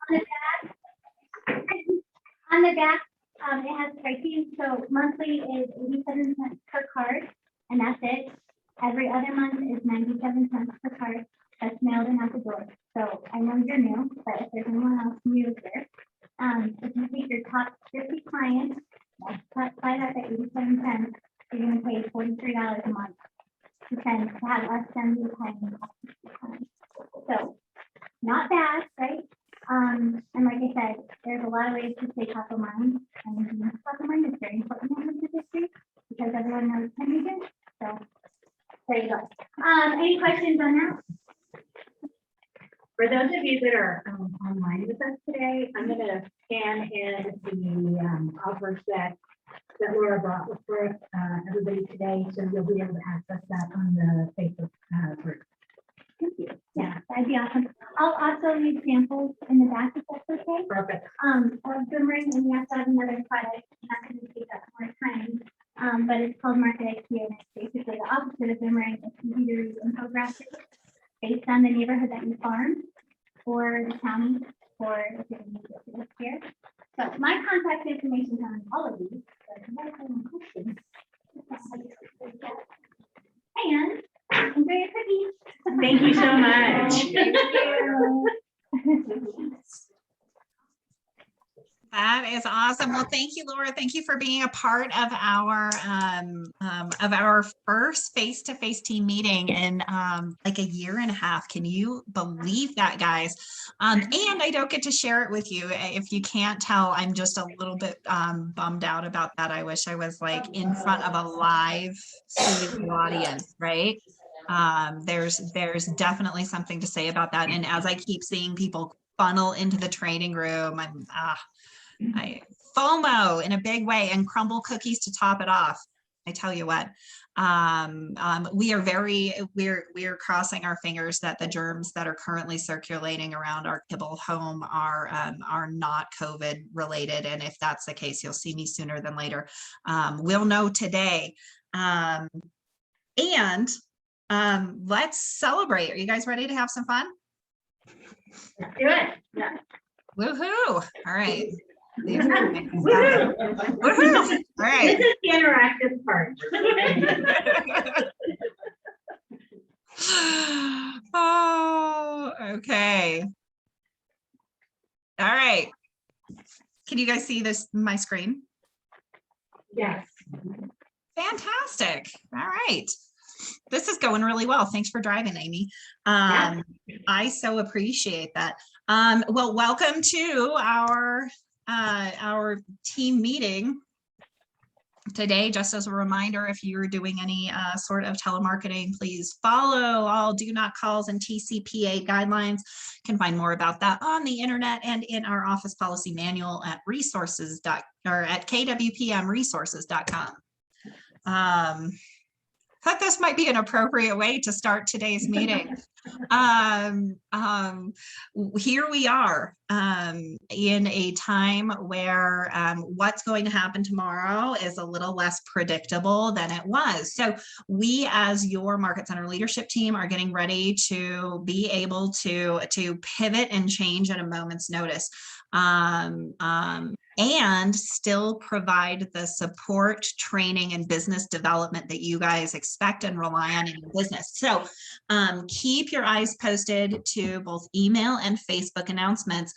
handout on the back, it has pricing. So monthly is 87 cents per card, and that's it. Every other month is 97 cents per card. That's mailed in at the door. So I know you're new, but if there's anyone else new here, if you take your top 50 clients, multiply that by 87 cents, you're going to pay $43 a month to have us send you time. So not bad, right? And like I said, there's a lot of ways to stay top of mind, and being top of mind is very important in this industry because everyone knows Henry. So there you go. Any questions on that? For those of you that are online with us today, I'm going to scan in the offers that Laura brought for everybody today, so you'll be able to access that on the Facebook group. Thank you. Yeah, that'd be awesome. I'll also leave samples in the back if that's okay. Perfect. Of Boomerang, and we also have another product. I'm not going to take up more time, but it's called Market IQ, and it's basically the opposite of Boomerang. It's easy to read infographics based on the neighborhood that you farm, or the county, or if you're going to live here. So my contact information is on all of these. So if you guys have any questions, and enjoy your cookies. Thank you so much. Thank you. That is awesome. Well, thank you, Laura. Thank you for being a part of our first face-to-face team meeting in like a year and a half. Can you believe that, guys? And I don't get to share it with you. If you can't tell, I'm just a little bit bummed out about that. I wish I was like in front of a live studio audience, right? There's definitely something to say about that. And as I keep seeing people funnel into the training room, I FOMO in a big way, and crumble cookies to top it off. I tell you what, we're crossing our fingers that the germs that are currently circulating around our kibble home are not COVID related. And if that's the case, you'll see me sooner than later. We'll know today. And let's celebrate. Are you guys ready to have some fun? Let's do it. Yeah. Woohoo! All right. Woohoo! Woohoo! All right. This is the interactive part. Oh, okay. All right. Can you guys see this, my screen? Yes. Fantastic. All right. This is going really well. Thanks for driving, Amy. Yeah. I so appreciate that. Well, welcome to our team meeting today. Just as a reminder, if you're doing any sort of telemarketing, please follow all do not calls and TCPA guidelines. You can find more about that on the internet and in our office policy manual at kwpmresources.com. Thought this might be an appropriate way to start today's meeting. Here we are in a time where what's going to happen tomorrow is a little less predictable than it was. So we, as your Market Center leadership team, are getting ready to be able to pivot and change at a moment's notice. And still provide the support, training, and business development that you guys expect and rely on in your business. So keep your eyes posted to both email and Facebook announcements.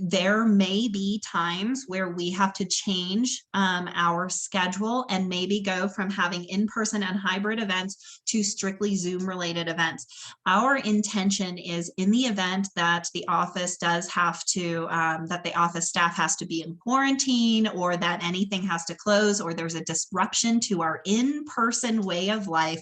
There may be times where we have to change our schedule and maybe go from having in-person and hybrid events to strictly Zoom-related events. Our intention is, in the event that the office does have to, that the office staff has to be in quarantine, or that anything has to close, or there's a disruption to our in-person way of life,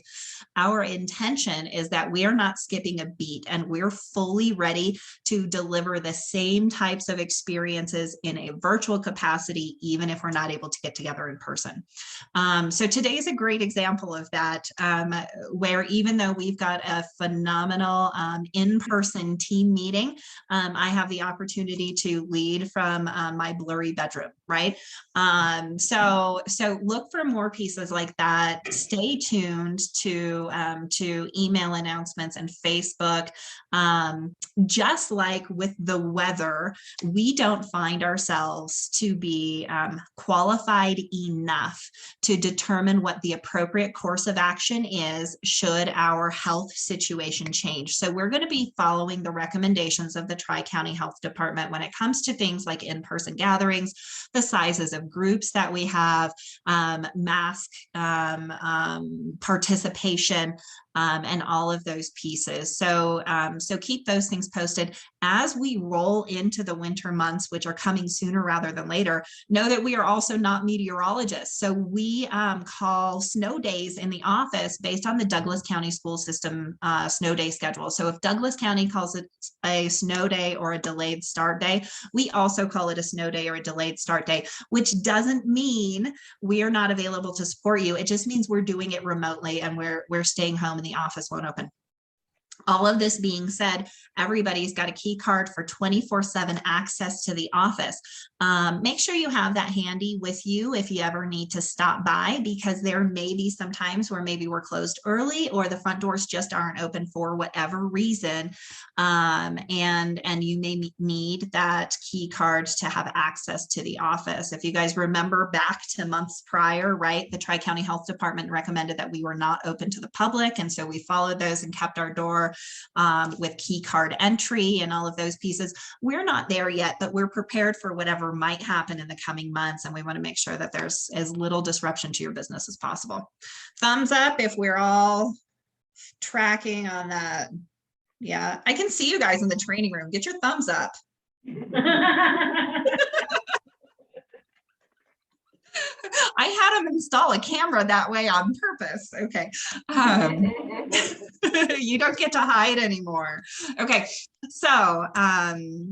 our intention is that we are not skipping a beat, and we're fully ready to deliver the same types of experiences in a virtual capacity, even if we're not able to get together in person. So today is a great example of that, where even though we've got a phenomenal in-person team meeting, I have the opportunity to lead from my blurry bedroom, right? So look for more pieces like that. Stay tuned to email announcements announcements and Facebook. Just like with the weather, we don't find ourselves to be qualified enough to determine what the appropriate course of action is should our health situation change. So we're going to be following the recommendations of the Tri-County Health Department when it comes to things like in-person gatherings, the sizes of groups that we have, mask participation, and all of those pieces. So, so keep those things posted as we roll into the winter months, which are coming sooner rather than later. Know that we are also not meteorologists. So we call snow days in the office based on the Douglas County school system snow day schedule. So if Douglas County calls it a snow day or a delayed start day, we also call it a snow day or a delayed start day, which doesn't mean we are not available to support you. It just means we're doing it remotely and we're staying home and the office won't open. All of this being said, everybody's got a key card for 24/7 access to the office. Make sure you have that handy with you if you ever need to stop by, because there may be some times where maybe we're closed early or the front doors just aren't open for whatever reason. And you may need that key card to have access to the office. If you guys remember back to months prior, right, the Tri-County Health Department recommended that we were not open to the public. And so we followed those and kept our door with key card entry and all of those pieces. We're not there yet, but we're prepared for whatever might happen in the coming months. And we want to make sure that there's as little disruption to your business as possible. Thumbs up if we're all tracking on that. Yeah, I can see you guys in the training room. Get your thumbs up. I had them install a camera that way on purpose. Okay. You don't get to hide anymore. Okay. So,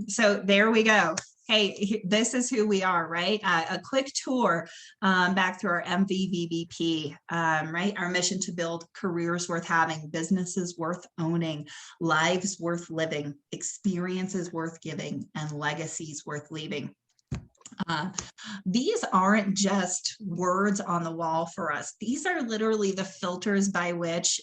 so there we go. Hey, this is who we are, right? A quick tour back through our MVVBP, right? Our mission to build careers worth having, businesses worth owning, lives worth living, experiences worth giving, and legacies worth leaving. These aren't just words on the wall for us. These are literally the filters by which,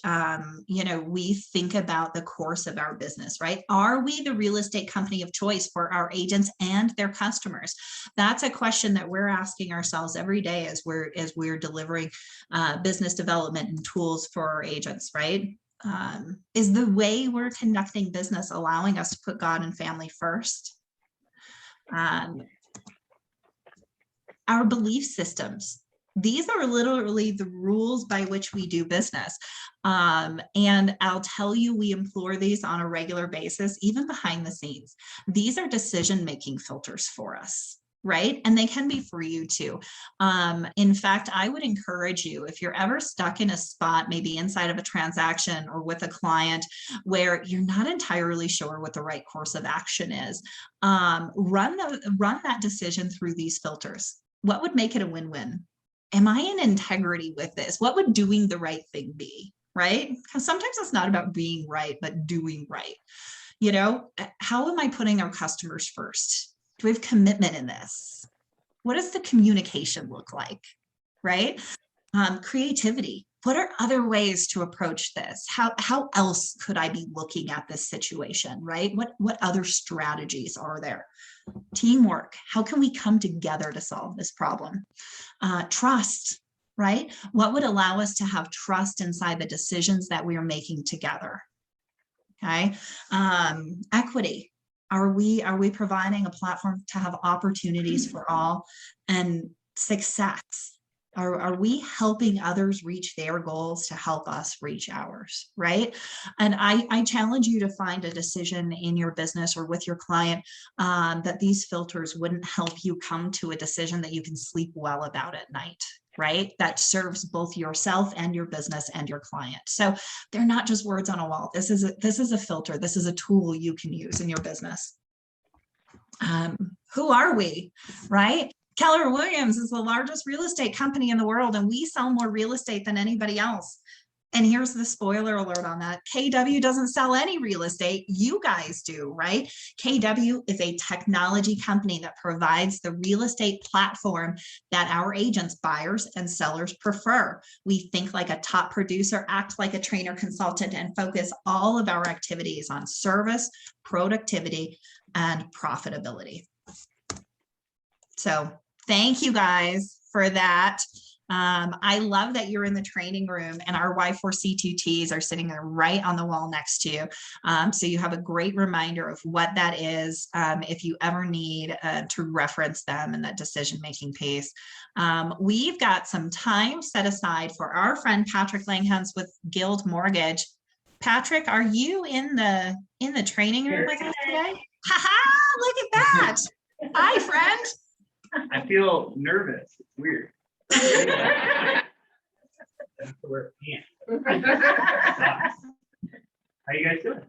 you know, we think about the course of our business, right? Are we the real estate company of choice for our agents and their customers? That's a question that we're asking ourselves every day as we're delivering business development and tools for our agents, right? Is the way we're conducting business allowing us to put God and family first? Our belief systems. These are literally the rules by which we do business. And I'll tell you, we employ these on a regular basis, even behind the scenes. These are decision-making filters for us, right? And they can be for you too. In fact, I would encourage you, if you're ever stuck in a spot, maybe inside of a transaction or with a client where you're not entirely sure what the right course of action is, run that decision through these filters. What would make it a win-win? Am I in integrity with this? What would doing the right thing be, right? Because sometimes it's not about being right, but doing right. You know, how am I putting our customers first? Do we have commitment in this? What does the communication look like, right? Creativity. What are other ways to approach this? How else could I be looking at this situation, right? What other strategies are there? Teamwork. How can we come together to solve this problem? Trust, right? What would allow us to have trust inside the decisions that we are making together? Okay. Equity. Are we providing a platform to have opportunities for all and success? Are we helping others reach their goals to help us reach ours, right? And I challenge you to find a decision in your business or with your client that these filters wouldn't help you come to a decision that you can sleep well about at night, right? That serves both yourself and your business and your client. So they're not just words on a wall. This is a filter. This is a tool you can use in your business. Who are we, right? Keller Williams is the largest real estate company in the world, and we sell more real estate than anybody else. And here's the spoiler alert on that. KW doesn't sell any real estate. You guys do, right? KW is a technology company that provides the real estate platform that our agents, buyers and sellers prefer. We think like a top producer, act like a trainer consultant, and focus all of our activities on service, productivity, and profitability. So thank you guys for that. I love that you're in the training room and our Y4C2Ts are sitting there right on the wall next to you. So you have a great reminder of what that is if you ever need to reference them in that decision-making piece. We've got some time set aside for our friend Patrick Langhans with Guild Mortgage. Patrick, are you in the training room with us today? Ha-ha, look at that. Hi, friend. I feel nervous. It's weird. That's the word. Sucks. How you guys doing?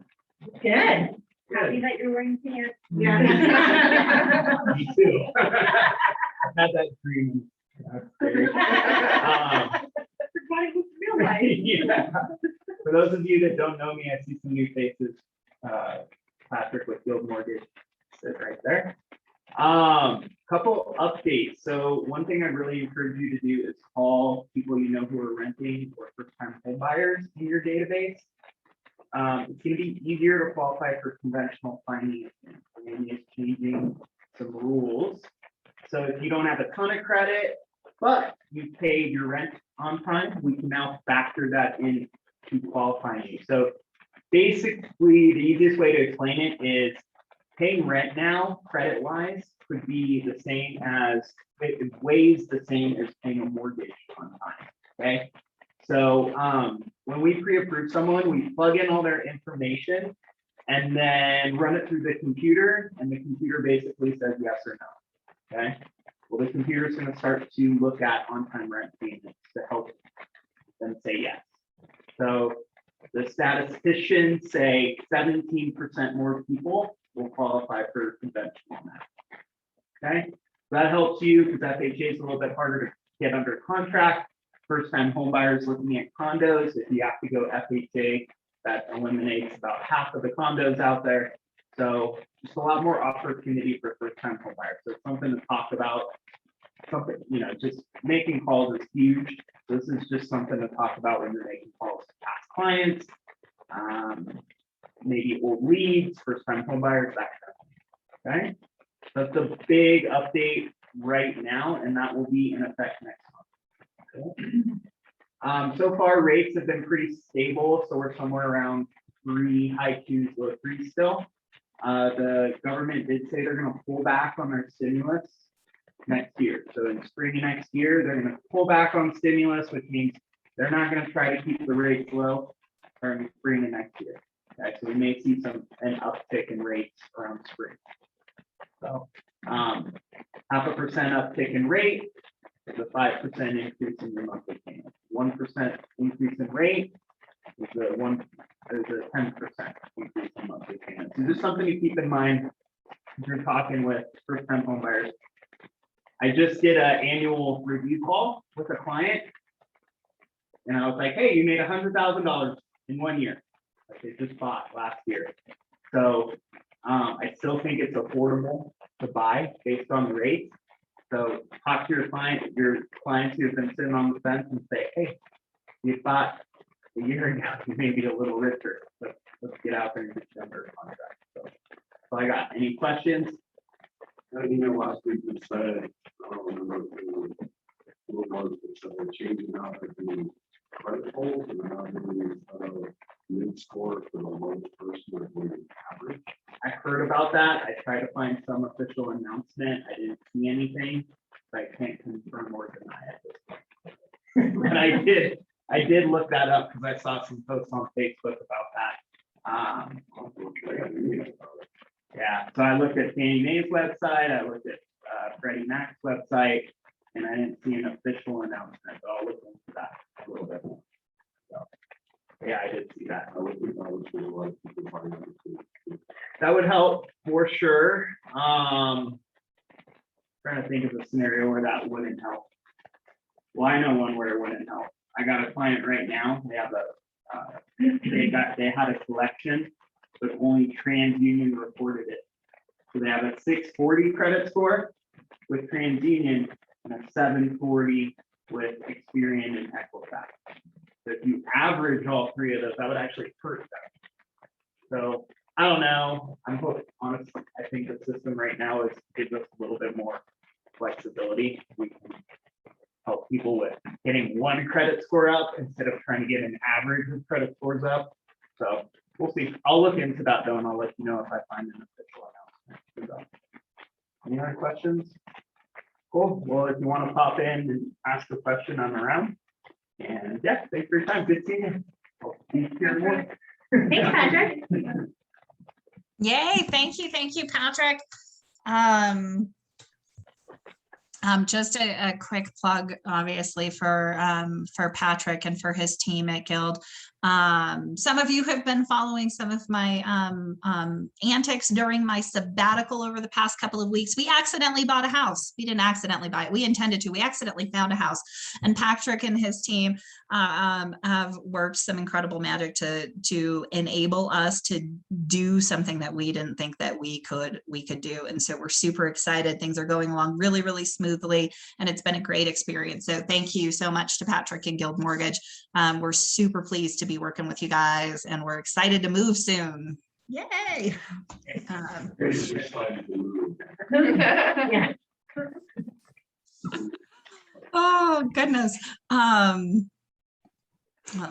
Good. Happy Good. that you're wearing pants. Yeah. Me too. I've had that dream. That's great. Forgot it was real life. Yeah. For those of you that don't know me, I see some new faces. Patrick with Guild Mortgage sits right there. Couple updates. So one thing I really encourage you to do is call people you know who are renting or first-time home buyers in your database. It's going to be easier to qualify for conventional financing. Miami is changing some rules. So if you don't have a ton of credit, but you paid your rent on time, we can now factor that in to qualifying you. So basically, the easiest way to explain it is paying rent now, credit-wise, could be the same as, it weighs the same as paying a mortgage on time, okay? So when we pre-approve someone, we plug in all their information and then run it through the computer, and the computer basically says yes or no, okay? Well, the computer is gonna start to look at on-time rent payments to help them say yes. So the statisticians say 17% more people will qualify for conventional now. Okay, that helps you because FHA is a little bit harder to get under contract. First time home buyers looking at condos, if you have to go FHA, that eliminates about half of the condos out there. So just a lot more opportunity for first time home buyers. So it's something to talk about. Something, you know, just making calls is huge. This is just something to talk about when you're making calls to past clients, maybe old leads, first time home buyers, that kind of thing. Okay. That's a big update right now, and that will be in effect next month. So far, rates have been pretty stable, so we're somewhere around 3, high 2s, low 3s still. The government did say they're going to pull back on their stimulus next year. So in spring of next year, they're going to pull back on stimulus, which means they're not going to try to keep the rates low during spring of next year. Okay, so we may see an uptick in rates around spring. So 0.5% uptick in rate is a 5% increase in your monthly payment. 1% increase in rate is a 10% increase in monthly payment. So just something to keep in mind if you're talking with first-time home buyers. I just did an annual review call with a client, and I was like, "Hey, you made $100,000 in 1 year. Like they just bought last year." So I still think it's affordable to buy based on the rate. So talk to your clients who have been sitting on the fence and say, "Hey, you bought a year ago, you may be a little richer. Let's get out there and get you under contract." So I got. Any questions? Last week we said, I don't remember the changing out of the credit polls and now doing mid-score for the lowest person or the average. I heard about that. I tried to find some official announcement. I didn't see anything, but I can't confirm or deny it. But I did look that up because I saw some posts on Facebook about that. Yeah, so I looked at Fannie Mae's website, I looked at Freddie Mac's website, and I didn't see an official announcement, but I'll look into that a little bit more. So, yeah, I did see that. That would help for sure. Trying to think of a scenario where that wouldn't help. Well, I know one where it wouldn't help. I got a client right now, they have they had a collection, but only TransUnion reported it. So they have a 640 credit score with TransUnion and a 740 with Experian and Equifax. So if you average all three of those, that would actually hurt them. So I don't know. I'm honestly, I think the system right now gives us a little bit more flexibility. We can help people with getting one credit score up instead of trying to get an average of credit scores up. So we'll see. I'll look into that though, and I'll let you know if I find an official announcement. Any other questions? Cool. Well, if you want to pop in and ask a question, I'm around. And yeah, thanks for your time. Good seeing you. I'll see you here more. Thanks, Patrick. Yay, thank you, Patrick. Just a quick plug, obviously, for Patrick and for his team at Guild. Some of you have been following some of my antics during my sabbatical over the past couple of weeks. We accidentally bought a house. We didn't accidentally buy it. We intended to. We accidentally found a house. And Patrick and his team have worked some incredible magic to enable us to do something that we didn't think that we could do. And so we're super excited. Things are going along really, really smoothly, and it's been a great experience. So thank you so much to Patrick and Guild Mortgage. We're super pleased to be working with you guys, and we're excited to move soon. Yay! Yeah. Oh goodness.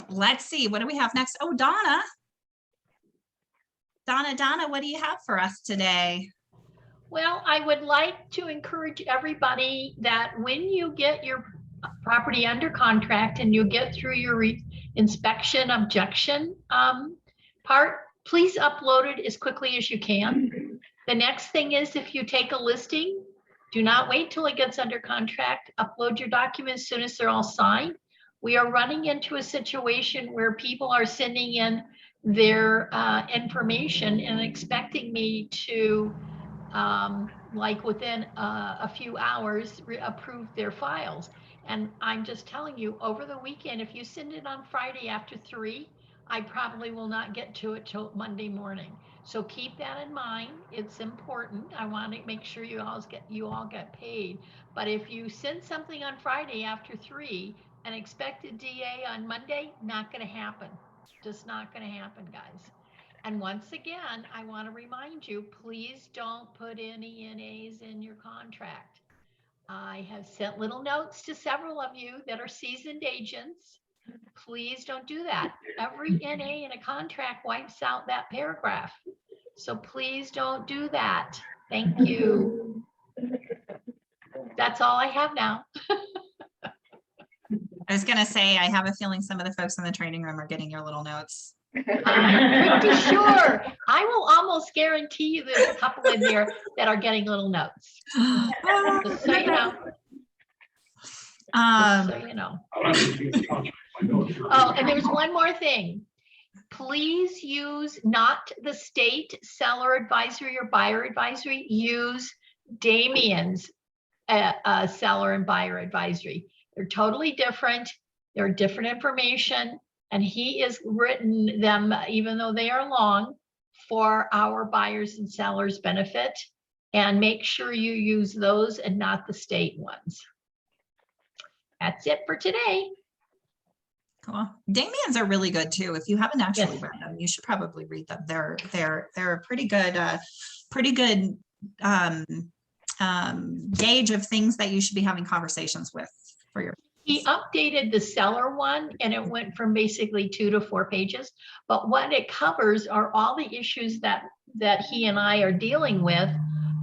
Let's see, what do we have next? Oh, Donna, what do you have for us today? Well, I would like to encourage everybody that when you get your property under contract and you get through your inspection objection part, please upload it as quickly as you can. The next thing is, if you take a listing, do not wait till it gets under contract. Upload your documents as soon as they're all signed. We are running into a situation where people are sending in their information and expecting me to, like within a few hours, approve their files. And I'm just telling you, over the weekend, if you send it on Friday after 3, I probably will not get to it till Monday morning. So keep that in mind. It's important. I want to make sure you all get paid. But if you send something on Friday after 3 and expect a DA on Monday, not going to happen. Just not going to happen, guys. And once again, I want to remind you, please don't put any NAs in your contract. I have sent little notes to several of you that are seasoned agents. Please don't do that. Every NA in a contract wipes out that paragraph. So please don't do that. Thank you. That's all I have now. I was going to say, I have a feeling some of the folks in the training room are getting your little notes. I'm pretty sure. I will almost guarantee you there's a couple in here that are getting little notes. Just so you know. Just so you know. Oh, and there's one more thing. Please use not the state seller advisory or buyer advisory. Use Damien's seller and buyer advisory. They're totally different. They're different information. And he has written them, even though they are long, for our buyers and sellers benefit. And make sure you use those and not the state ones. That's it for today. Cool. Damien's are really good too. If you haven't actually Yes. read them, you should probably read them. They're a pretty good gauge of things that you should be having conversations with for your. He updated the seller one and it went from basically 2 to 4 pages. But what it covers are all the issues that he and I are dealing with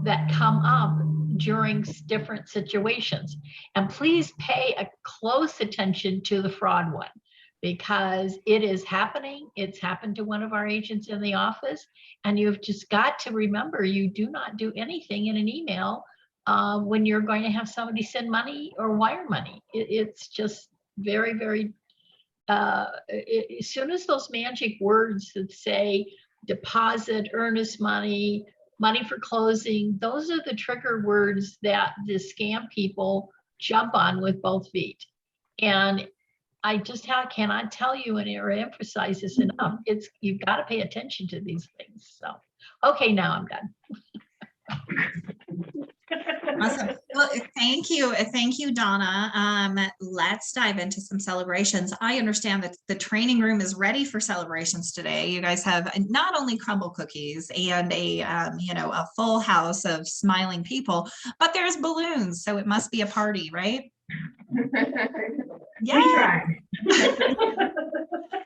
that come up during different situations. And please pay a close attention to the fraud one, because it is happening. It's happened to one of our agents in the office. And you've just got to remember, you do not do anything in an email when you're going to have somebody send money or wire money. It's just very, very, as soon as those magic words that say deposit, earnest money, money for closing, those are the trigger words that the scam people jump on with both feet. And I just cannot tell you or emphasize this enough. You've got to pay attention to these things. So, okay, now I'm done. Awesome. Well, thank you. Thank you, Donna. Let's dive into some celebrations. I understand that the training room is ready for celebrations today. You guys have not only crumble cookies and a full house of smiling people, but there's balloons. So it must be a party, right? We tried.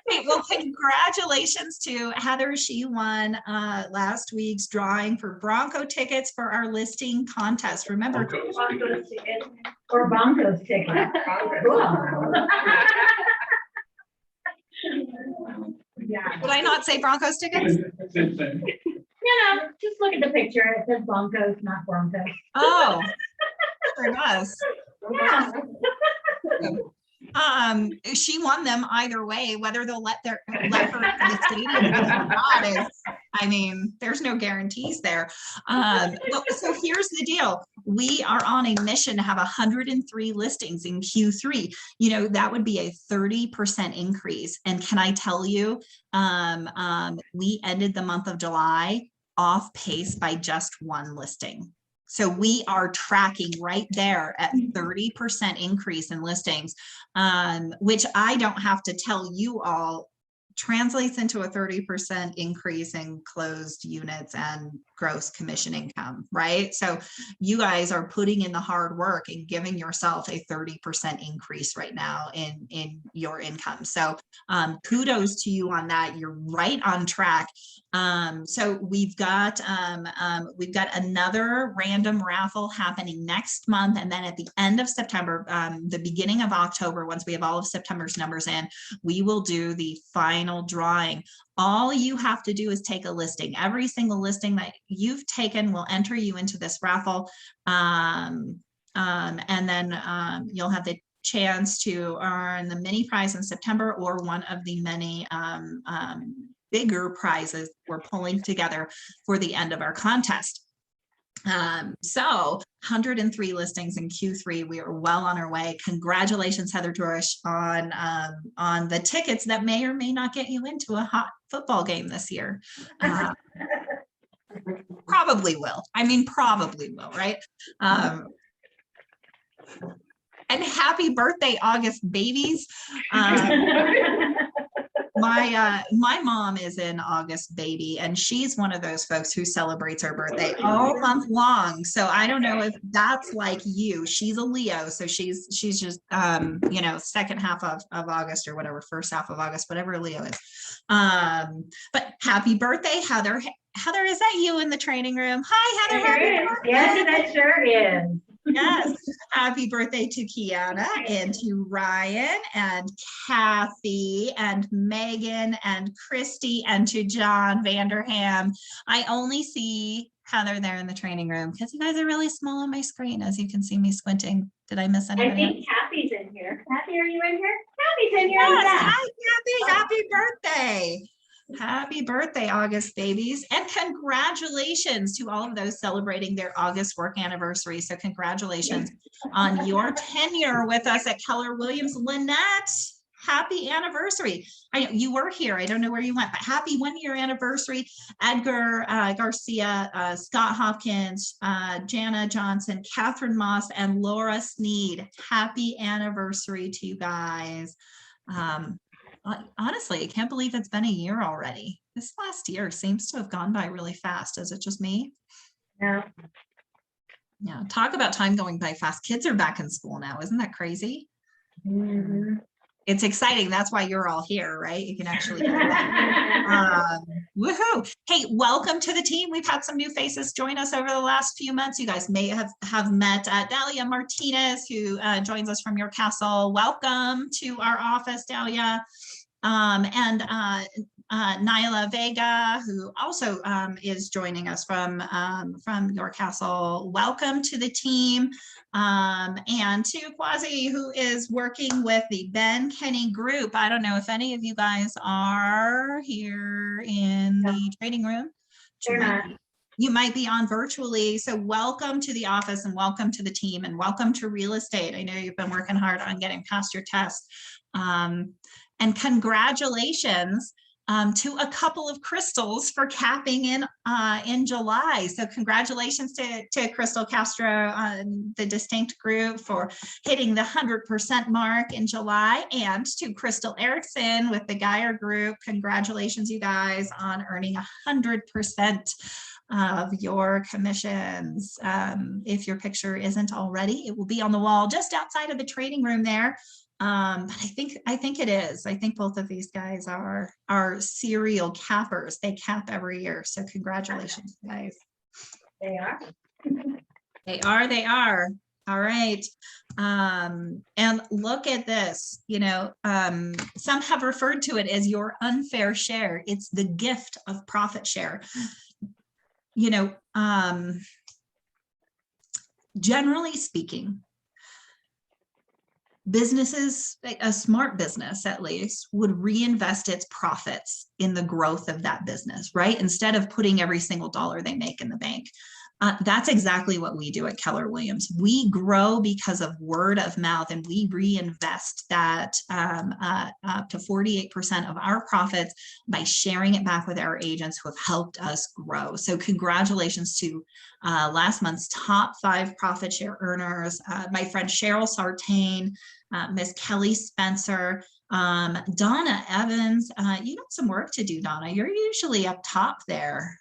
Hey, well, congratulations to Heather. She won last week's drawing for Bronco tickets for our listing contest. Remember, Broncos ticket. Or Broncos ticket. Cool. Yeah. did I not say Broncos tickets? Just look at the picture. It says Broncos, not Broncos. Oh, sure does. Yeah. She won them either way, whether they'll let her into the stadium or not is, I mean, there's no guarantees there. So here's the deal. We are on a mission to have 103 listings in Q3. You know, that would be a 30% increase. And can I tell you, we ended the month of July off pace by just one listing. So we are tracking right there at 30% increase in listings, which I don't have to tell you all translates into a 30% increase in closed units and gross commission income, right? So you guys are putting in the hard work and giving yourself a 30% increase right now in your income. So kudos to you on that. You're right on track. So we've got another random raffle happening next month. And then at the end of September, the beginning of October, once we have all of September's numbers in, we will do the final drawing. All you have to do is take a listing. Every single listing that you've taken will enter you into this raffle. And then you'll have the chance to earn the mini prize in September or one of the many bigger prizes we're pulling together for the end of our contest. So 103 listings in Q3. We are well on our way. Congratulations, Heather Dorish, on the tickets that may or may not get you into a hot football game this year. Probably will. I mean, probably will, right? And happy birthday, August babies. My mom is an August baby, and she's one of those folks who celebrates her birthday all month long. So I don't know if that's like you. She's a Leo, so she's just second half of August or whatever, first half of August, whatever Leo is. But happy birthday, Heather. Heather, is that you in the training room? Hi, Heather. Happy birthday. Yes, that sure is. Yes, happy birthday to Kiana and to Ryan and Kathy and Megan and Christy and to John Vanderham. I only see Heather there in the training room because you guys are really small on my screen, as you can see me squinting. Did I miss anybody? I think Kathy's in here. Kathy, are you in here? Kathy's in here. Yes, hi, Kathy. Happy birthday. Happy birthday, August babies. And congratulations to all of those celebrating their August work anniversary. So congratulations on your tenure with us at Keller Williams. Lynette, happy anniversary. I know you were here. I don't know where you went, but happy 1-year anniversary. Edgar Garcia, Scott Hopkins, Jana Johnson, Catherine Moss, and Laura Sneed. Happy anniversary to you guys. Honestly, I can't believe it's been a year already. This last year seems to have gone by really fast. Is it just me? No. Yeah, talk about time going by fast. Kids are back in school now. Isn't that crazy? Mm-hmm. It's exciting. That's why you're all here, right? You can actually hear that. Woohoo. Hey, welcome to the team. We've had some new faces join us over the last few months. You guys may have met Dalia Martinez, who joins us from your castle. Welcome to our office, Dalia. And Nyla Vega, who also is joining us from your castle. Welcome to the team. And to Quasi, who is working with the Ben Kenny group. I don't know if any of you guys are here in the trading room. They're not. You might be on virtually. So welcome to the office and welcome to the team and welcome to real estate. I know you've been working hard on getting past your test. And congratulations to a couple of Crystals for capping in July. So congratulations to Crystal Castro on the Distinct Group for hitting the 100% mark in July, and to Crystal Erickson with the Geyer Group. Congratulations, you guys, on earning 100% of your commissions. If your picture isn't already, it will be on the wall just outside of the trading room there. But I think it is. I think both of these guys are serial cappers. They cap every year. So congratulations, guys. They are. They are. All right. And look at this, you know, some have referred to it as your unfair share. It's the gift of profit share. You know, generally speaking, businesses, a smart business at least, would reinvest its profits in the growth of that business, right? Instead of putting every single dollar they make in the bank. That's exactly what we do at Keller Williams. We grow because of word of mouth, and we reinvest that up to 48% of our profits by sharing it back with our agents who have helped us grow. So congratulations to last month's top 5 profit share earners, my friend Cheryl Sartain, Miss Kelly Spencer, Donna Evans. You got some work to do, Donna. You're usually up top there.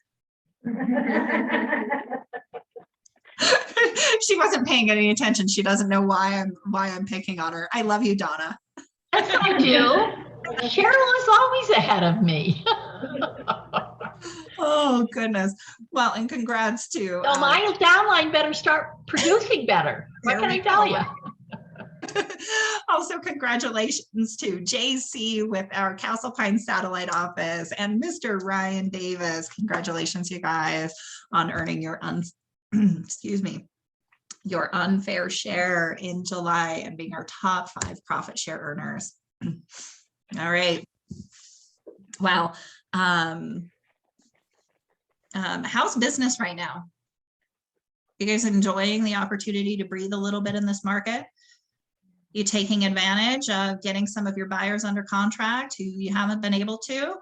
She wasn't paying any attention. She doesn't know why I'm picking on her. I love you, Donna. Yes, I do. Cheryl is always ahead of me. Oh goodness. Well, and congrats to So my downline better start producing better. What can I tell you? Also, congratulations to JC with our Castle Pine satellite office and Mr. Ryan Davis. Congratulations, you guys, on earning your excuse me, your unfair share in July and being our top 5 profit share earners. All right. Wow. How's business right now? You guys enjoying the opportunity to breathe a little bit in this market? You taking advantage of getting some of your buyers under contract who you haven't been able to?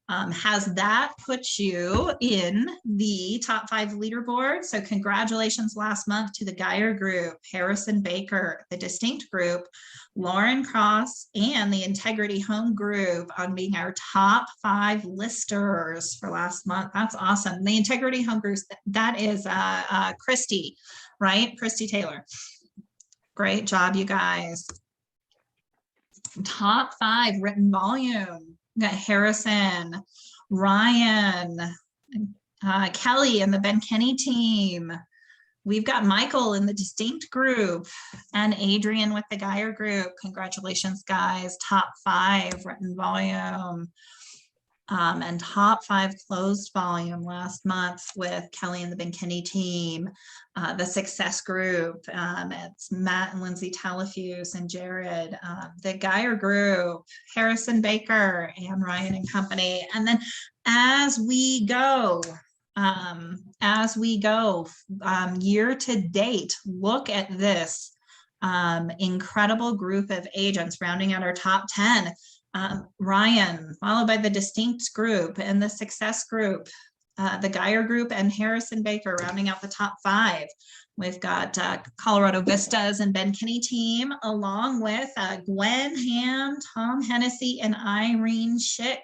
Has that put you in the top 5 leaderboard? So congratulations last month to the Geyer Group, Harrison Baker, the Distinct Group, Lauren Cross, and the Integrity Home Group on being our top 5 listers for last month. That's awesome. The Integrity Home Group, that is Christy, right? Christy Taylor. Great job, you guys. Top 5 written volume. We got Harrison, Ryan, Kelly and the Ben Kenny team. We've got Michael in the Distinct Group and Adrian with the Geyer Group. Congratulations, guys. Top 5 written volume. And top 5 closed volume last month with Kelly and the Ben Kenny team. The Success Group, it's Matt and Lindsay Talafuse and Jared. The Geyer Group, Harrison Baker and Ryan and company. And then as we go year to date, look at this incredible group of agents rounding out our top 10. Ryan, followed by the Distinct Group and the Success Group, the Geyer Group and Harrison Baker rounding out the top 5. We've got Colorado Vistas and Ben Kenny team, along with Gwen Ham, Tom Hennessy, and Irene Schick,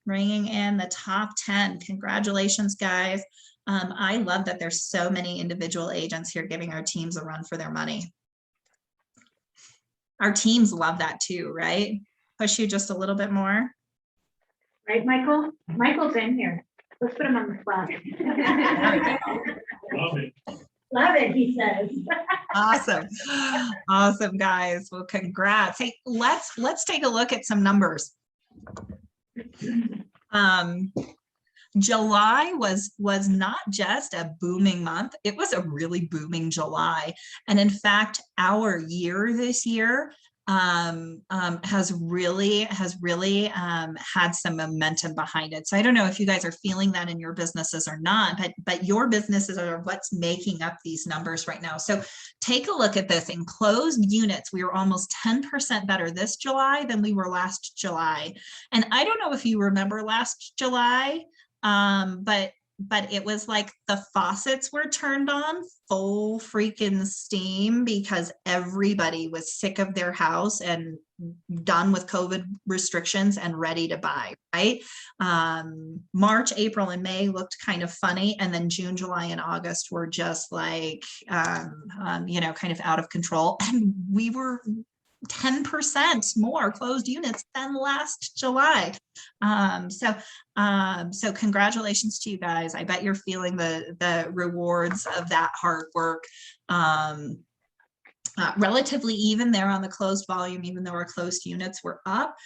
bringing in the top 10. Congratulations, guys. I love that there's so many individual agents here giving our teams a run for their money. Our teams love that too, right? Push you just a little bit more. Right, Michael? Michael's in here. Let's put him on the spot. Love it. Love it, he says. Awesome. Awesome, guys. Well, congrats. Hey, let's take a look at some numbers. July was not just a booming month, it was a really booming July. And in fact, our year this year has really had some momentum behind it. So I don't know if you guys are feeling that in your businesses or not, but your businesses are what's making up these numbers right now. So take a look at this. In closed units, we were almost 10% better this July than we were last July. And I don't know if you remember last July, but it was like the faucets were turned on full freaking steam because everybody was sick of their house and done with COVID restrictions and ready to buy, right? March, April, and May looked kind of funny. And then June, July, and August were just like, you know, kind of out of control. And we were 10% more closed units than last July. So congratulations to you guys. I bet you're feeling the rewards of that hard work. Relatively even there on the closed volume, even though our closed units were up,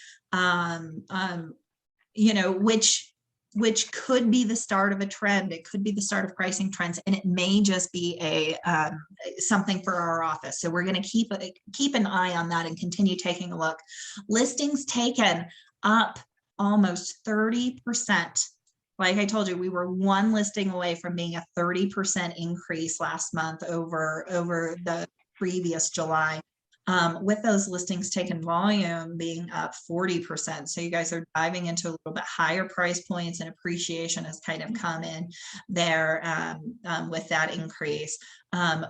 you know, which could be the start of a trend. It could be the start of pricing trends, and it may just be a something for our office. So we're going to keep an eye on that and continue taking a look. Listings taken up almost 30%. Like I told you, we were one listing away from being a 30% increase last month over the previous July. With those listings taken volume being up 40%. So you guys are diving into a little bit higher price points, and appreciation has kind of come in there with that increase.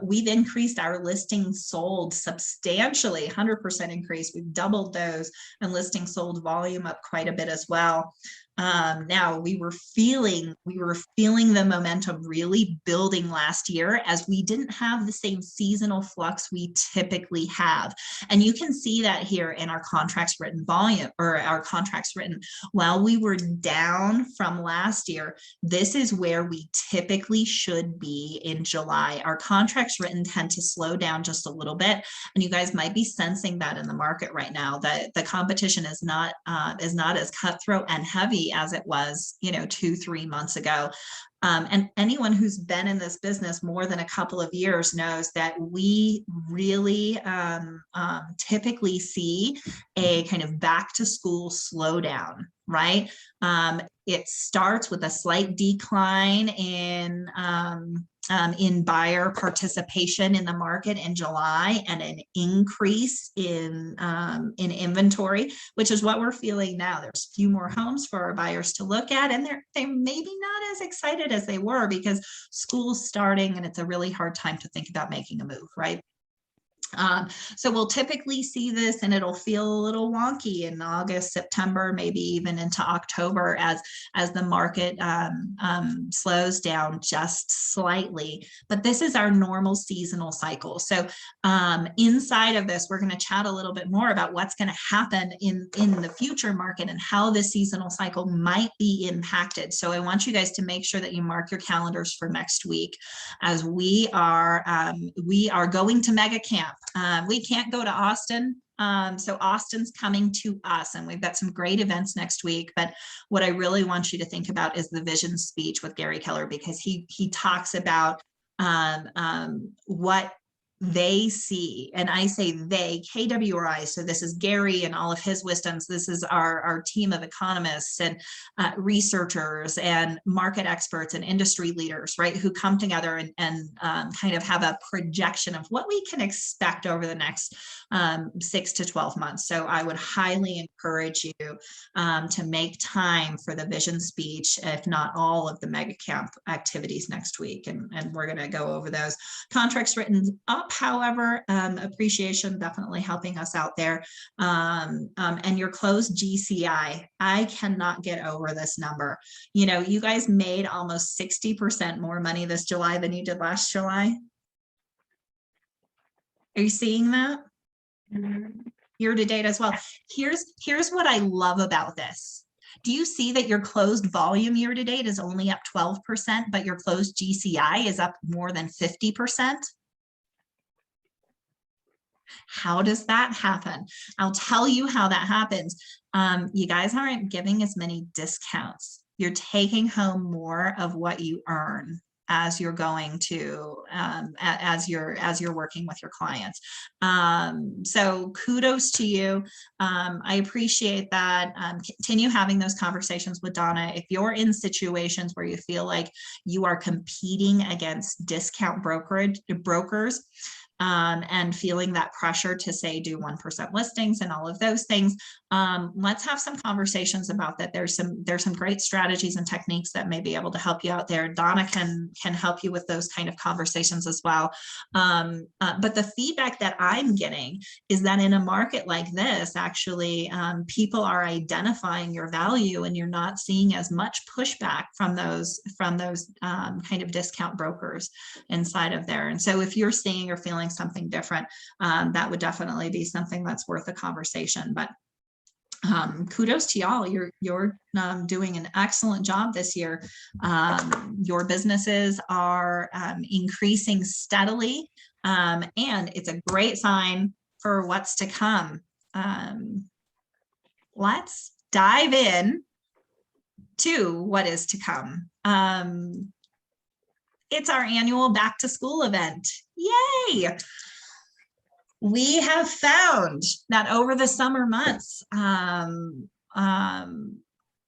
We've increased our listings sold substantially, 100% increase. We've doubled those, and listings sold volume up quite a bit as well. Now we were feeling the momentum really building last year, as we didn't have the same seasonal flux we typically have. And you can see that here in our contracts written volume, or our contracts written. While we were down from last year, this is where we typically should be in July. Our contracts written tend to slow down just a little bit. And you guys might be sensing that in the market right now, that the competition is not as cutthroat and heavy as it was, you know, 2-3 months ago. And anyone who's been in this business more than a couple of years knows that we really typically see a kind of back to school slowdown, right? It starts with a slight decline in buyer participation in the market in July, and an increase in inventory, which is what we're feeling now. There's a few more homes for our buyers to look at, and they're maybe not as excited as they were because school's starting and it's a really hard time to think about making a move, right? So we'll typically see this, and it'll feel a little wonky in August, September, maybe even into October as the market slows down just slightly. But this is our normal seasonal cycle. So inside of this, we're going to chat a little bit more about what's going to happen in the future market and how the seasonal cycle might be impacted. So I want you guys to make sure that you mark your calendars for next week, as we are going to Mega Camp. We can't go to Austin. So Austin's coming to us, and we've got some great events next week. But what I really want you to think about is the vision speech with Gary Keller, because he talks about what they see, and I say they, KWRI. So this is Gary and all of his wisdoms. This is our team of economists and researchers and market experts and industry leaders, right, who come together and kind of have a projection of what we can expect over the next 6 to 12 months. So I would highly encourage you to make time for the vision speech, if not all of the Mega Camp activities next week. And we're going to go over those. Contracts written up, however, appreciation definitely helping us out there. And your closed GCI, I cannot get over this number. You know, you guys made almost 60% more money this July than you did last July. Are you seeing that? Year to date as well. Here's what I love about this. Do you see that your closed volume year to date is only up 12%, but your closed GCI is up more than 50%? How does that happen? I'll tell you how that happens. You guys aren't giving as many discounts. You're taking home more of what you earn as you're going to, as you're working with your clients. So kudos to you. I appreciate that. Continue having those conversations with Donna. If you're in situations where you feel like you are competing against discount brokers, and feeling that pressure to say do 1% listings and all of those things, let's have some conversations about that. There's some great strategies and techniques that may be able to help you out there. Donna can help you with those kind of conversations as well. But the feedback that I'm getting is that in a market like this, actually, people are identifying your value, and you're not seeing as much pushback from those kind of discount brokers inside of there. And so if you're seeing or feeling something different, that would definitely be something that's worth a conversation. But kudos to y'all. You're doing an excellent job this year. Your businesses are increasing steadily, and it's a great sign for what's to come. Let's dive in to what is to come. It's our annual back to school event. Yay! We have found that over the summer months,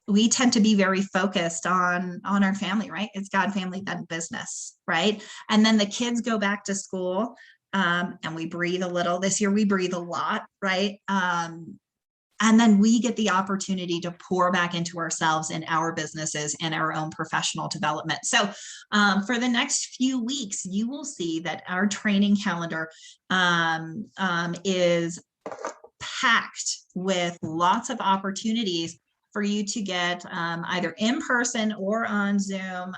we tend to be very focused on our family, right? It's God, family, then business, right? And then the kids go back to school, and we breathe a little. This year we breathe a lot, right? And then we get the opportunity to pour back into ourselves in our businesses and our own professional development. So for the next few weeks, you will see that our training calendar is packed with lots of opportunities for you to get either in person or on Zoom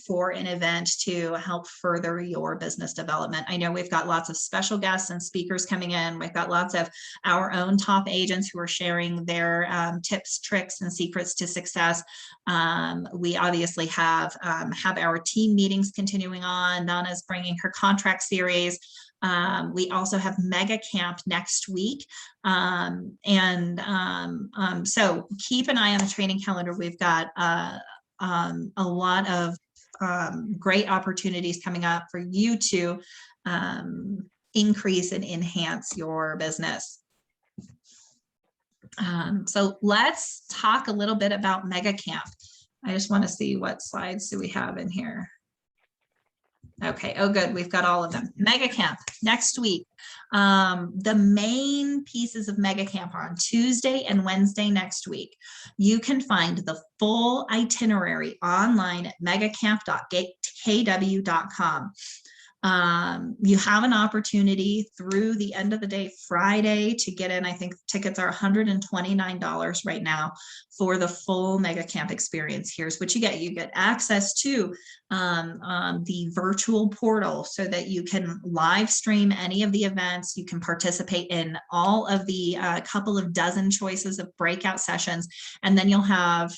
for an event to help further your business development. I know we've got lots of special guests and speakers coming in. We've got lots of our own top agents who are sharing their tips, tricks, and secrets to success. We obviously have our team meetings continuing on. Donna's bringing her contract series. We also have Mega Camp next week. So keep an eye on the training calendar. We've got a lot of great opportunities coming up for you to increase and enhance your business. So let's talk a little bit about Mega Camp. I just want to see what slides do we have in here. Okay, oh good, we've got all of them. Mega Camp next week. The main pieces of Mega Camp are on Tuesday and Wednesday next week. You can find the full itinerary online at megacamp.kw.com. You have an opportunity through the end of the day Friday to get in. I think tickets are $129 right now for the full Mega Camp experience. Here's what you get. You get access to the virtual portal so that you can live stream any of the events. You can participate in all of the couple of dozen choices of breakout sessions, and then you'll have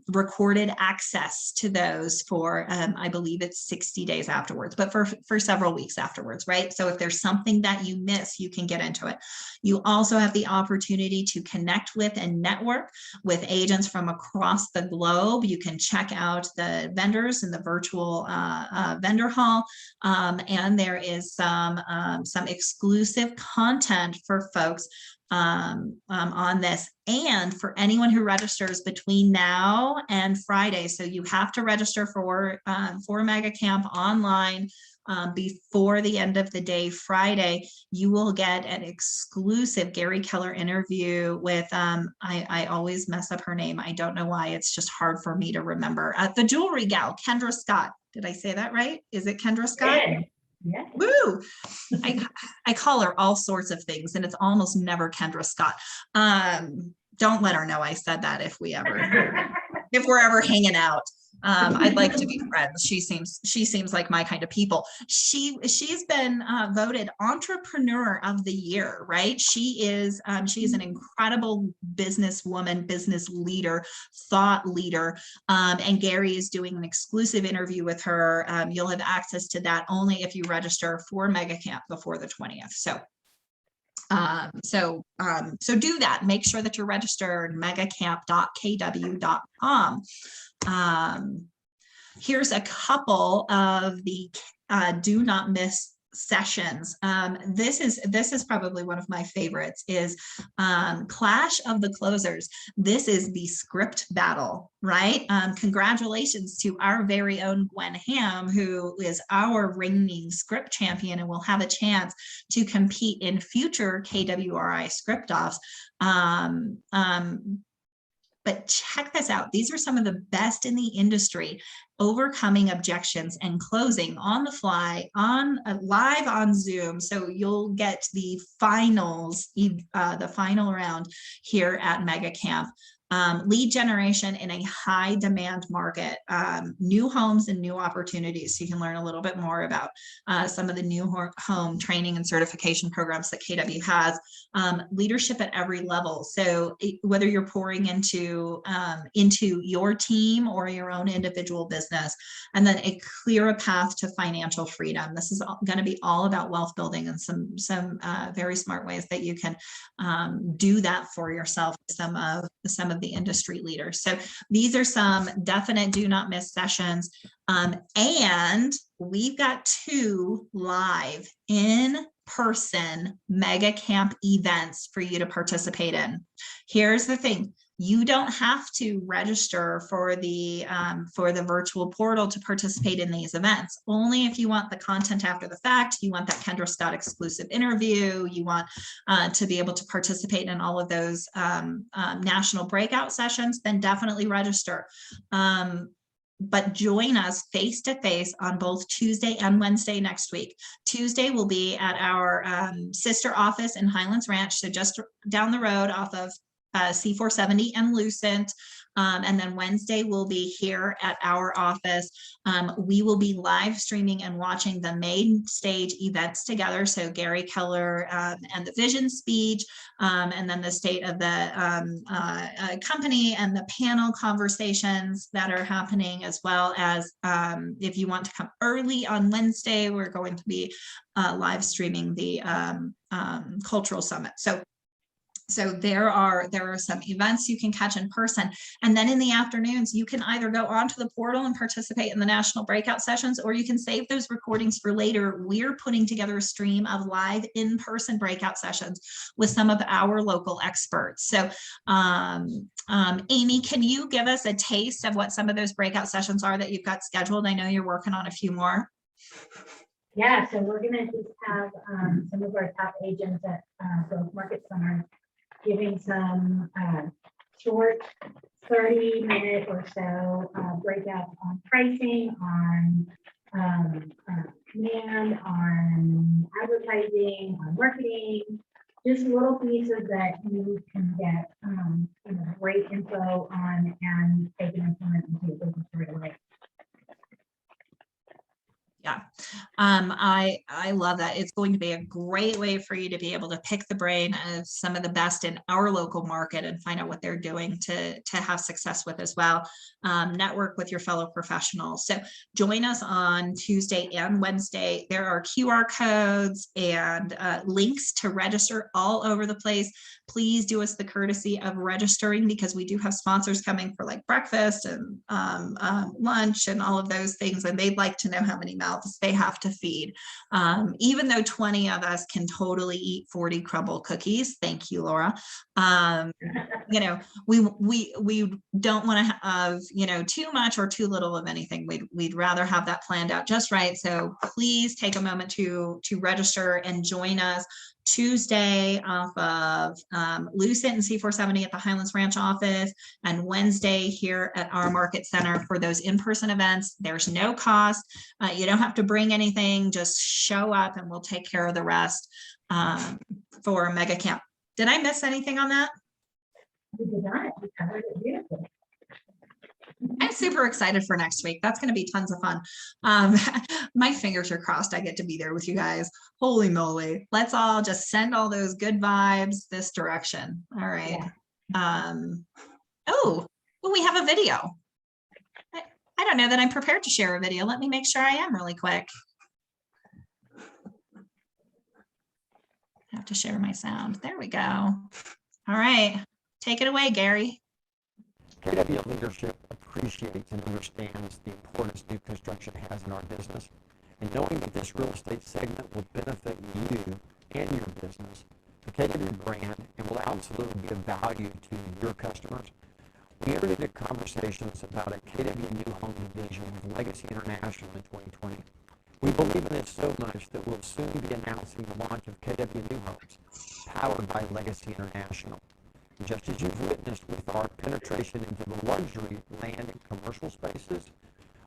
recorded access to those for, I believe it's 60 days afterwards, but for several weeks afterwards, right? So if there's something that you miss, you can get into it. You also have the opportunity to connect with and network with agents from across the globe. You can check out the vendors in the virtual vendor hall, and there is some exclusive content for folks on this, and for anyone who registers between now and Friday. So you have to register for Mega Camp online before the end of the day Friday. You will get an exclusive Gary Keller interview with I always mess up her name. I don't know why. It's just hard for me to remember. The jewelry gal, Kendra Scott. Did I say that right? Is it Kendra Scott? Yeah. Woo! I call her all sorts of things, and it's almost never Kendra Scott. Don't let her know I said that if we're ever hanging out. I'd like to be friends. She seems like my kind of people. She's been voted Entrepreneur of the Year, right? She is an incredible businesswoman, business leader, thought leader, and Gary is doing an exclusive interview with her. You'll have access to that only if you register for Mega Camp before the 20th. So do that. Make sure that you're registered, megacamp.kw.com. Here's a couple of the do not miss sessions. This is probably one of my favorites is Clash of the Closers. This is the script battle, right? Congratulations to our very own Gwen Ham, who is our reigning script champion and will have a chance to compete in future KWRI script offs. But check this out. These are some of the best in the industry, overcoming objections and closing on the fly, live on Zoom. So you'll get the finals, the final round here at Mega Camp. Lead generation in a high demand market, new homes and new opportunities. So you can learn a little bit more about some of the new home training and certification programs that KW has. Leadership at every level. So whether you're pouring into your team or your own individual business, and then a clearer path to financial freedom. This is going to be all about wealth building and some very smart ways that you can do that for yourself. Some of the industry leaders. So these are some definite do not miss sessions. And we've got 2 live in-person Mega Camp events for you to participate in. Here's the thing. You don't have to register for the virtual portal to participate in these events. Only if you want the content after the fact, you want that Kendra Scott exclusive interview, you want to be able to participate in all of those national breakout sessions, then definitely register. But join us face-to-face on both Tuesday and Wednesday next week. Tuesday will be at our sister office in Highlands Ranch, so just down the road off of C470 and Lucent. And then Wednesday will be here at our office. We will be live streaming and watching the main stage events together. So Gary Keller and the vision speech, and then the state of the company and the panel conversations that are happening, as well as if you want to come early on Wednesday, we're going to be live streaming the cultural summit. So there are some events you can catch in person. And then in the afternoons, you can either go onto the portal and participate in the national breakout sessions, or you can save those recordings for later. We're putting together a stream of live in-person breakout sessions with some of our local experts. So Amy, can you give us a taste of what some of those breakout sessions are that you've got scheduled? I know you're working on a few more. Yeah, so we're gonna just have some of our top agents at both market centers giving some short 30-minute or so breakouts on pricing, on command, on advertising, on marketing, just little pieces that you can get great info on and take and implement into your business right away. Yeah, I love that. It's going to be a great way for you to be able to pick the brain of some of the best in our local market and find out what they're doing to have success with as well. Network with your fellow professionals. So join us on Tuesday and Wednesday. There are QR codes and links to register all over the place. Please do us the courtesy of registering, because we do have sponsors coming for like breakfast and lunch and all of those things, and they'd like to know how many mouths they have to feed. Even though 20 of us can totally eat 40 crumble cookies, thank you, Laura. We don't want to have too much or too little of anything. We'd rather have that planned out just right. So please take a moment to register and join us Tuesday off of Lucent and C470 at the Highlands Ranch office, and Wednesday here at our market center for those in-person events. There's no cost. You don't have to bring anything, just show up and we'll take care of the rest for Mega Camp. Did I miss anything on that? We did not. We covered it beautifully. I'm super excited for next week. That's going to be tons of fun. My fingers are crossed. I get to be there with you guys. Holy moly. Let's all just send all those good vibes this direction. All right. Yeah. Oh, well, we have a video. I don't know that I'm prepared to share a video. Let me make sure I am really quick. I have to share my sound. There we go. All right. Take it away, Gary. KW leadership appreciates and understands the importance new construction has in our business, and knowing that this real estate segment will benefit you and your business, the KW brand, and will absolutely be of value to your customers, we entered into conversations about a KW New Home division with Legacy International in 2020. We believe in it so much that we'll soon be announcing the launch of KW New Homes, powered by Legacy International. Just as you've witnessed with our penetration into the luxury land and commercial spaces,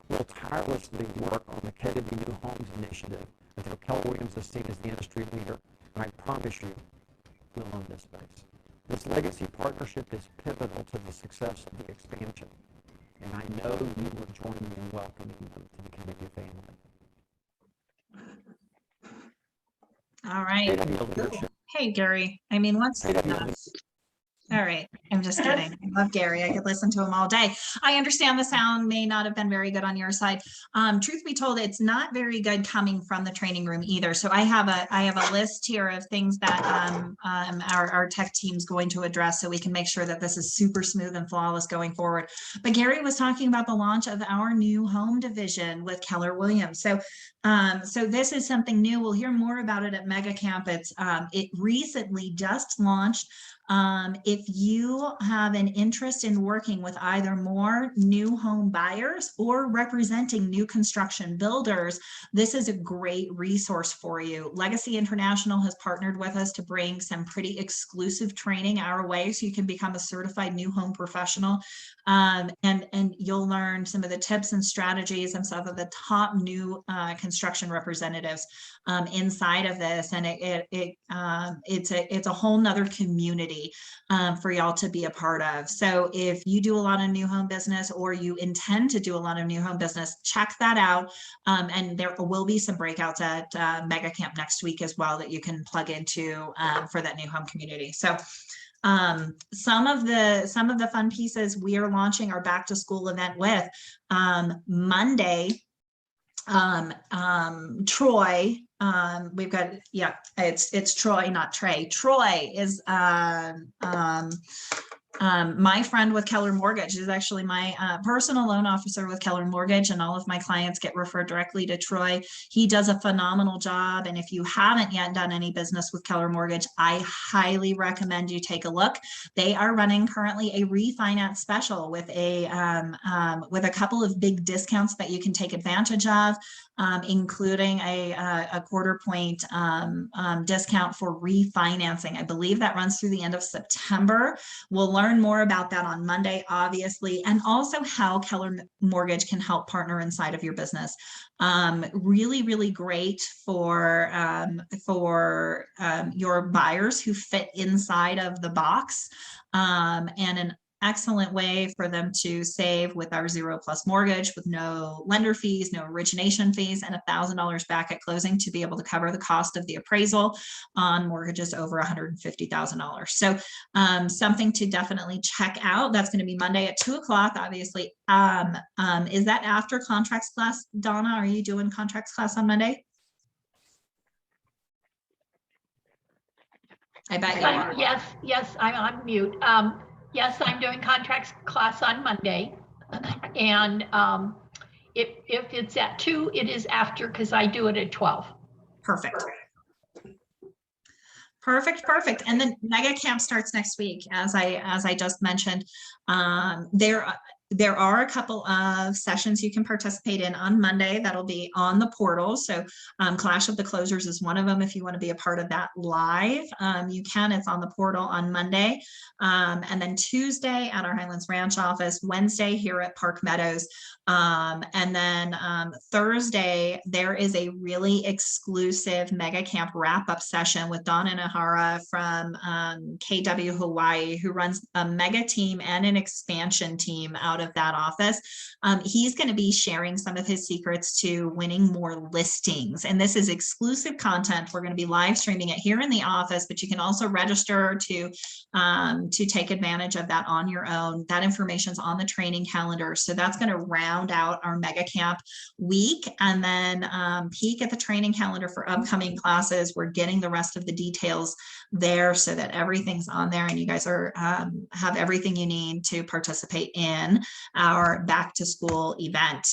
we'll tirelessly work on the KW New Homes initiative until Keller Williams is seen as the industry leader, and I promise you, we'll own this space. This legacy partnership is pivotal to the success of the expansion, and I know you will join me in welcoming them to the KW family. All right. KW leadership. Hey, Gary. I mean, what's all right. I'm just kidding. I love Gary. I could listen to him all day. I understand the sound may not have been very good on your side. Truth be told, it's not very good coming from the training room either. So I have a list here of things that our tech team's going to address so we can make sure that this is super smooth and flawless going forward. But Gary was talking about the launch of our new home division with Keller Williams. So this is something new. We'll hear more about it at Mega Camp. It recently just launched. If you have an interest in working with either more new home buyers or representing new construction builders, this is a great resource for you. Legacy International has partnered with us to bring some pretty exclusive training our way so you can become a certified new home professional. And you'll learn some of the tips and strategies and some of the top new construction representatives inside of this, and it's a whole nother community for y'all to be a part of. So if you do a lot of new home business or you intend to do a lot of new home business, check that out. And there will be some breakouts at Mega Camp next week as well that you can plug into for that new home community. So some of the fun pieces we are launching our back to school event with Monday. Troy, we've got, yeah, it's Troy, not Trey. Troy is my friend with Keller Mortgage. Is actually my personal loan officer with Keller Mortgage, and all of my clients get referred directly to Troy. He does a phenomenal job, and if you haven't yet done any business with Keller Mortgage, I highly recommend you take a look. They are running currently a refinance special with a couple of big discounts that you can take advantage of, including a quarter point discount for refinancing. I believe that runs through the end of September. We'll learn more about that on Monday, obviously, and also how Keller Mortgage can help partner inside of your business. Really, really great for your buyers who fit inside of the box, and an excellent way for them to save with our 0+ mortgage with no lender fees, no origination fees, and $1,000 back at closing to be able to cover the cost of the appraisal on mortgages over $150,000. So something to definitely check out. That's going to be Monday at 2 o'clock, obviously. Is that after contracts class? Donna, are you doing contracts class on Monday? I bet you are. Yes, I'm on mute. Yes, I'm doing contracts class on Monday. And if it's at 2, it is after, because I do it at 12. Perfect. And then Mega Camp starts next week, as I just mentioned. There are a couple of sessions you can participate in on Monday that'll be on the portal. So Clash of the Closers is one of them. If you want to be a part of that live, you can. It's on the portal on Monday. And then Tuesday at our Highlands Ranch office, Wednesday here at Park Meadows. And then Thursday, there is a really exclusive Mega Camp wrap-up session with Don Inahara from KW Hawaii, who runs a mega team and an expansion team out of that office. He's going to be sharing some of his secrets to winning more listings. And this is exclusive content. We're going to be live streaming it here in the office, but you can also register to take advantage of that on your own. That information is on the training calendar. So that's going to round round out our mega camp week and then peek at the training calendar for upcoming classes. We're getting the rest of the details there so that everything's on there and you guys are have everything you need to participate in our back to school event.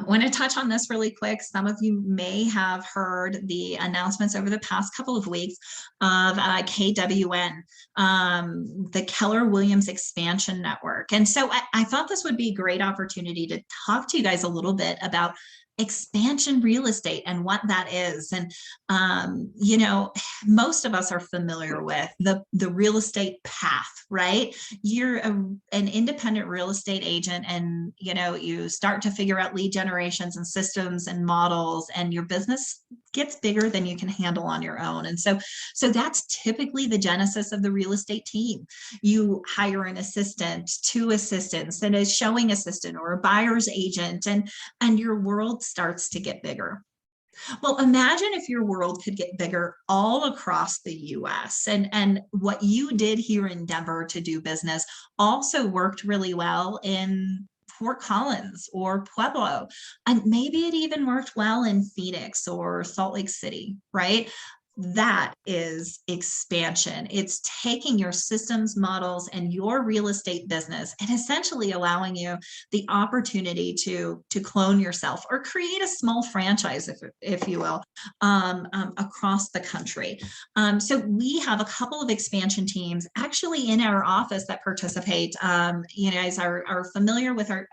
Want to touch on this really quick. Some of you may have heard the announcements over the past couple of weeks of KWN, the Keller Williams Expansion Network. And so I thought this would be a great opportunity to talk to you guys a little bit about expansion real estate and what that is. And, you know, most of us are familiar with the real estate path, right? You're an independent real estate agent and, you know, you start to figure out lead generations and systems and models and your business gets bigger than you can handle on your own. And so that's typically the genesis of the real estate team. You hire an assistant, 2 assistants, and a showing assistant or a buyer's agent, and your world starts to get bigger. Well, imagine if your world could get bigger all across the US and what you did here in Denver to do business also worked really well in Fort Collins or Pueblo, and maybe it even worked well in Phoenix or Salt Lake City, right? That is expansion. It's taking your systems, models, and your real estate business and essentially allowing you the opportunity to clone yourself or create a small franchise, if you will, across the country. So we have a couple of expansion teams actually in our office that participate. You guys are familiar with our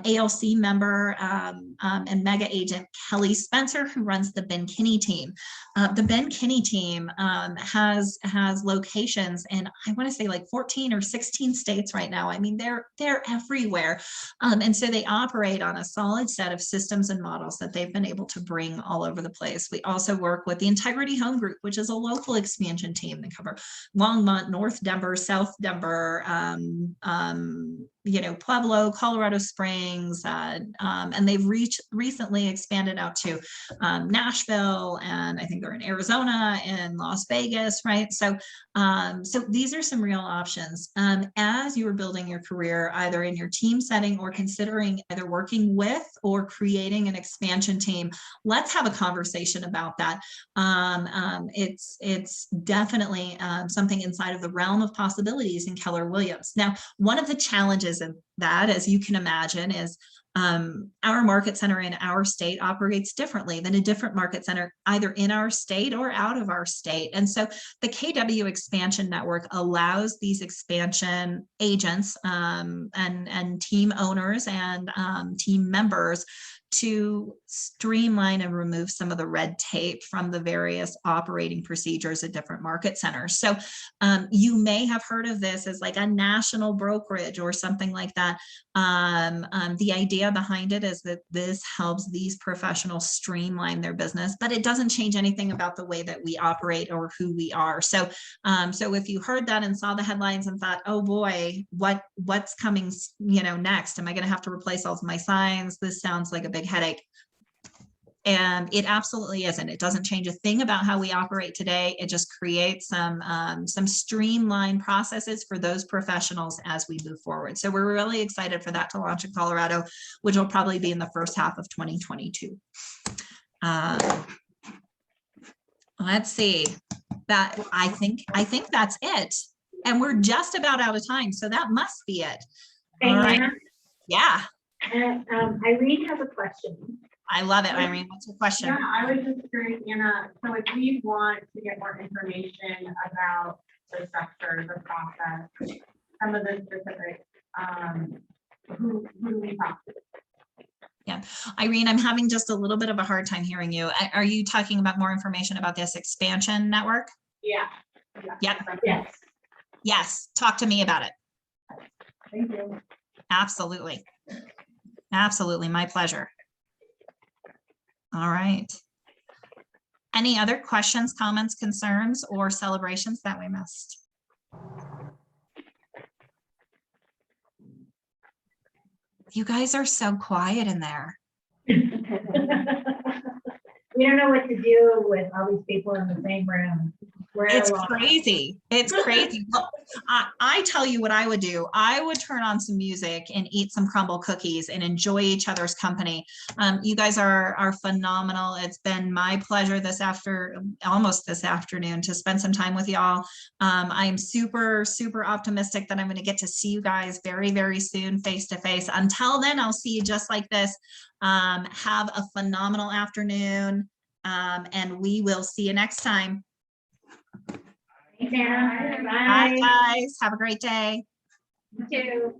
ALC member and mega agent Kelly Spencer, who runs the Ben Kinney team. The Ben Kinney team has locations in, I want to say like 14 or 16 states right now. I mean, they're everywhere. And so they operate on a solid set of systems and models that they've been able to bring all over the place. We also work with the Integrity Home Group, which is a local expansion team that cover Longmont, North Denver, South Denver, you know, Pueblo, Colorado Springs, and they've recently expanded out to Nashville, and I think they're in Arizona and Las Vegas, right? So these are some real options. As you are building your career, either in your team setting or considering either working with or creating an expansion team, let's have a conversation about that. It's definitely something inside of the realm of possibilities in Keller Williams. Now, one of the challenges in that, as you can imagine, is our market center in our state operates differently than a different market center, either in our state or out of our state. And so the KW Expansion Network allows these expansion agents and team owners and team members to streamline and remove some of the red tape from the various operating procedures at different market centers. So you may have heard of this as like a national brokerage or something like that. The idea behind it is that this helps these professionals streamline their business, but it doesn't change anything about the way that we operate or who we are. So if you heard that and saw the headlines and thought, oh boy, what's coming, you know, next? Am I going to have to replace all of my signs? This sounds like a big headache. And it absolutely isn't. It doesn't change a thing about how we operate today. It just creates some streamlined processes for those professionals as we move forward. So we're really excited for that to launch in Colorado, which will probably be in the first half of 2022. Let's see. That I think that's it. And we're just about out of time. So that must be it. All right. Anna, Yeah. Irene has a question. I love it, Irene. What's your question? Yeah, I was just curious, Anna, so if we want to get more information about the structure, the process, some of the specifics, who do we talk to? Yeah, Irene, I'm having just a little bit of a hard time hearing you. Are you talking about more information about this expansion network? Yeah. Yep. Yes. Yes, talk to me about it. Thank you. Absolutely. Absolutely, my pleasure. All right. Any other questions, comments, concerns, or celebrations that we missed? You guys are so quiet in there. We don't know what to do with all these people in the same room. It's crazy. It's crazy. Well, I tell you what I would do. I would turn on some music and eat some crumble cookies and enjoy each other's company. You guys are phenomenal. It's been my pleasure almost this afternoon to spend some time with y'all. I am super, super optimistic that I'm going to get to see you guys very, very soon, face to face. Until then, I'll see you just like this. Have a phenomenal afternoon. And we will see you next time. Thanks, Anna. Bye, guys. Have a great day. You too.